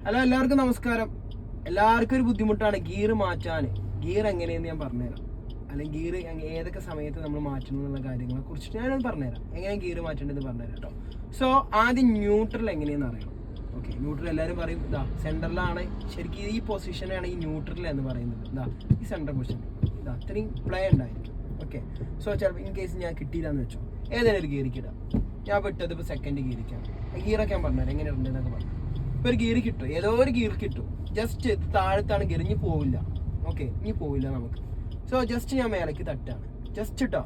Hello, എല്ലാവർക്കും നമസ്കാരം. എല്ലാവർക്കും ഒരു ബുദ്ധിമുട്ടാണ് ഗിയർ മാറ്റാൻ. ഗിയർ എങ്ങനെയെന്ന് ഞാൻ പറഞ്ഞുതരാം, അല്ലെങ്കിൽ ഗിയർ ഏതൊക്കെ സമയത്ത് നമ്മൾ മാറ്റണം എന്നുള്ള കാര്യങ്ങളെ കുറിച്ചിട്ട് ഞാനൊന്ന് പറഞ്ഞുതരാം. എങ്ങനെ ഗിയർ മാറ്റേണ്ടത് പറഞ്ഞുതരാം കേട്ടോ. സോ ആദ്യം ന്യൂട്രൽ എങ്ങനെയെന്ന് അറിയണം. ഓക്കെ, ന്യൂട്രൽ എല്ലാവരും പറയും ഇതാ സെൻറ്ററിലാണ്. ശരിക്കും ഈ പൊസിഷനാണ് ഈ ന്യൂട്രൽ എന്ന് പറയുന്നത്. ഇതാ ഈ സെൻറ്റർ പൊസിഷൻ, ഇതാ അത്രയും പ്ലേ ഉണ്ടായിരിക്കും. ഓക്കെ, സോ ചിലപ്പോൾ ഇൻ കേസ് ഞാൻ കിട്ടിയില്ലാന്ന് വെച്ചോ, ഏതെങ്കിലും ഒരു ഗിയറിക്ക് ഇടാം. ഞാൻ വിട്ടത് ഇപ്പോൾ സെക്കൻഡ് ഗിയറിക്കാണ്. ഗിയറൊക്കെ ഞാൻ പറഞ്ഞുതരാം എങ്ങനെ ഉണ്ടെന്നൊക്കെ പറഞ്ഞു. ഇപ്പോൾ ഒരു ഗിയർ കിട്ടും, ഏതോ ഒരു ഗിയർ കിട്ടും. ജസ്റ്റ് താഴത്താണ് ഗിയർ, ഇനി പോവില്ല. ഓക്കെ, ഇനി പോവില്ല നമുക്ക്. സോ ജസ്റ്റ് ഞാൻ മേലേക്ക് തട്ടാണ്, ജസ്റ്റ് ഇട്ടോ.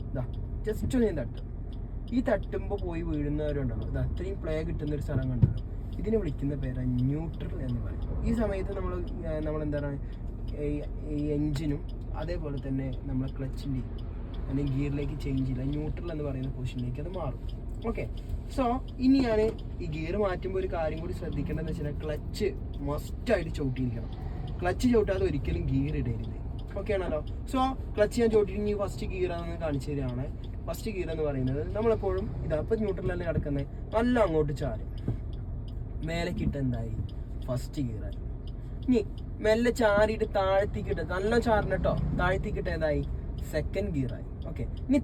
ഇതാ ജസ്റ്റ് ഞാൻ തട്ടും. ഈ തട്ടുമ്പോൾ പോയി വീഴുന്നവരുണ്ടല്ലോ, ഇത് അത്രയും പ്ലേ കിട്ടുന്ന ഒരു സ്ഥലം കണ്ടല്ലോ. ഇതിനെ വിളിക്കുന്ന പേരാണ് ന്യൂട്രൽ എന്ന് പറയും. ഈ സമയത്ത് നമ്മളെന്താണ് ഈ എൻജിനും അതേപോലെ തന്നെ നമ്മളെ ക്ലച്ചിൻ്റെയും അല്ലെങ്കിൽ ഗിയറിലേക്ക് ചേഞ്ച് ചെയ്യില്ല. ന്യൂട്രൽ എന്ന് പറയുന്ന പൊസിഷനിലേക്ക് അത് മാറും. ഓക്കെ, സോ ഇനി ഞാൻ ഈ ഗിയർ മാറ്റുമ്പോൾ ഒരു കാര്യം കൂടി ശ്രദ്ധിക്കേണ്ടതെന്ന് വെച്ചാൽ ക്ലച്ച് മസ്റ്റായിട്ട് ചവിട്ടിയിരിക്കണം. ക്ലച്ച് ചവിട്ടാതെ ഒരിക്കലും ഗിയർ ഇടരുത്. ഓക്കെ ആണല്ലോ. സോ ക്ലച്ച് ഞാൻ ചവിട്ടിയിട്ട് ഫസ്റ്റ് ഗിയറാണെന്ന് കാണിച്ചു തരികയാണ്. ഫസ്റ്റ് ഗിയർ എന്ന് പറയുന്നത് നമ്മളെപ്പോഴും ഇതാ ഇപ്പം ന്യൂട്രലല്ലേ കിടക്കുന്നത്, നല്ല അങ്ങോട്ട് ചാരും. മേലേക്കിട്ട് എന്തായി ഫസ്റ്റ് ഗിയറായി. ഇനി മെല്ലെ ചാരിയിട്ട് താഴ്ത്തിക്കിട്ട് നല്ല ചാരണം കേട്ടോ, താഴ്ത്തിക്കിട്ട് ഏതായി സെക്കൻഡ് ഗിയറായി. ഓക്കെ, ഇനി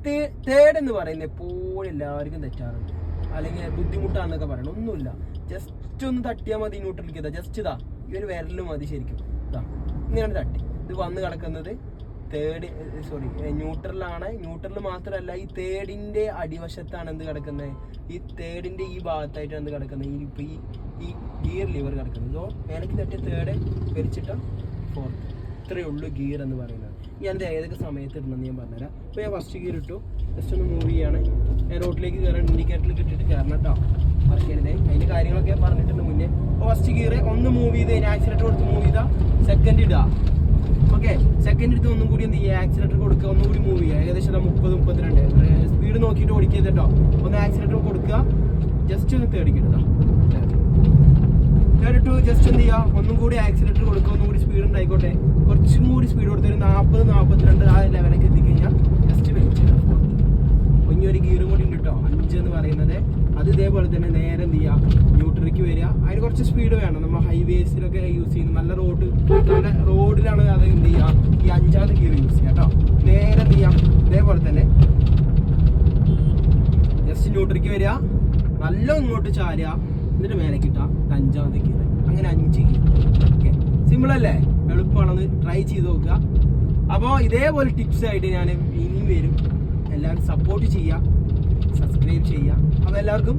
തേർഡ് എന്ന് പറയുന്നത് എപ്പോഴും എല്ലാവർക്കും തെറ്റാറുണ്ട്, അല്ലെങ്കിൽ ബുദ്ധിമുട്ടാണെന്നൊക്കെ പറയണം. ഒന്നുമില്ല, ജസ്റ്റ് ഒന്ന് തട്ടിയാൽ മതി. ന്യൂട്രലിലേക്ക് ഇതാ ജസ്റ്റ് ഇതാ ഈ ഒരു വിരലും മതി. ശരിക്കും ഇതാ ഇങ്ങനെയാണ് തട്ടി. ഇത് വന്ന് കിടക്കുന്നത് ന്യൂട്രലാണ്. ന്യൂട്രൽ മാത്രമല്ല, ഈ തേർഡിന്റെ അടിവശത്താണ് എന്ത് കിടക്കുന്നത്, ഈ തേർഡിന്റെ ഈ ഭാഗത്തായിട്ടാണ് എന്ത് കിടക്കുന്നത്, ഇപ്പൊ ഈ ഗിയർ ലിവർ കിടക്കുന്നത്. സോ മേലേക്ക് തട്ടിയ തേർഡ് വലിച്ചിട്ട ഫോർത്ത്. ഇത്രയേ ഉള്ളൂ ഗിയർ എന്ന് പറയുന്നത്. ഞാൻ ഏതൊക്കെ സമയത്ത് ഇടണമെന്ന് ഞാൻ പറഞ്ഞുതരാം. ഇപ്പോൾ ഞാൻ ഫസ്റ്റ് ഗിയർ ഇട്ടു, ജസ്റ്റ് ഒന്ന് മൂവ് ചെയ്യാണ്. ഞാൻ റോഡിലേക്ക് കയറാൻ ഇൻഡിക്കേറ്ററിൽ ഇട്ടിട്ട് കയറണം കേട്ടോ. പറയരുതേ, അതിൻ്റെ കാര്യങ്ങളൊക്കെ പറഞ്ഞിട്ടുണ്ട് മുന്നേ. അപ്പോൾ ഫസ്റ്റ് ഗിയർ ഒന്ന് മൂവ് ചെയ്ത് ആക്സിലേറ്റർ കൊടുത്ത് മൂവ് ചെയ്താൽ സെക്കൻഡ് ഇടുക. ഓക്കെ, സെക്കൻഡ് എടുത്ത് ഒന്നും കൂടി എന്ത് ചെയ്യുക, ആക്സിലേറ്റർ കൊടുക്കുക, ഒന്നും കൂടി മൂവ് ചെയ്യുക. ഏകദേശം 30-32 സ്പീഡ് നോക്കിയിട്ട് ഓടിക്കരുത് കേട്ടോ. ഒന്ന് ആക്സിലേറ്റർ കൊടുക്കുക, ജസ്റ്റ് ഒന്ന് തേടിക്കിടുക. തേടിട്ടു ജസ്റ്റ് എന്ത് ചെയ്യുക, ഒന്നും കൂടി ആക്സിലേറ്റർ കൊടുക്കുക, ഒന്നും കൂടി സ്പീഡ് ഉണ്ടായിക്കോട്ടെ. കുറച്ചും കൂടി സ്പീഡ് കൊടുത്തൊരു 40-42 ആ ലെവലൊക്കെ എത്തിക്കഴിഞ്ഞാൽ ജസ്റ്റ് വെച്ചിട്ട് അപ്പോൾ ഇനി ഒരു ഗിയറും കൂടി ഉണ്ട് കേട്ടോ, 5 എന്ന് പറയുന്നത്. അത് ഇതേപോലെ തന്നെ നേരെ എന്ത് ചെയ്യുക, ന്യൂട്രലിലേക്ക് വരിക. അതിന് കുറച്ച് സ്പീഡ് വേണം. നമ്മൾ ഹൈവേസിലൊക്കെ യൂസ് ചെയ്യുന്നത്, നല്ല റോഡിലാണ് അത് എന്ത് ചെയ്യുക, ഈ 5ാമത്തെ ഗിയർ യൂസ് ചെയ്യുക കേട്ടോ. നേരെ എന്ത് ചെയ്യാം, ഇതേപോലെ തന്നെ ജസ്റ്റ് ന്യൂട്രലിലേക്ക് വരിക, നല്ല ഇങ്ങോട്ട് ചാരുക, എന്നിട്ട് മേലേക്ക് ഇട്ടാൽ 5ാമത്തെ ഗിയർ. അങ്ങനെ 5 ഗിയർ. ഓക്കെ, സിമ്പിൾ അല്ലേ, എളുപ്പമാണെന്ന് ട്രൈ ചെയ്ത് നോക്കുക. അപ്പോൾ ഇതേപോലെ ടിപ്സ് ആയിട്ട് ഞാൻ ഇനിയും വരും. എല്ലാവരും സപ്പോർട്ട് ചെയ്യുക, സബ്സ്ക്രൈബ് ചെയ്യുക. അപ്പോൾ എല്ലാവർക്കും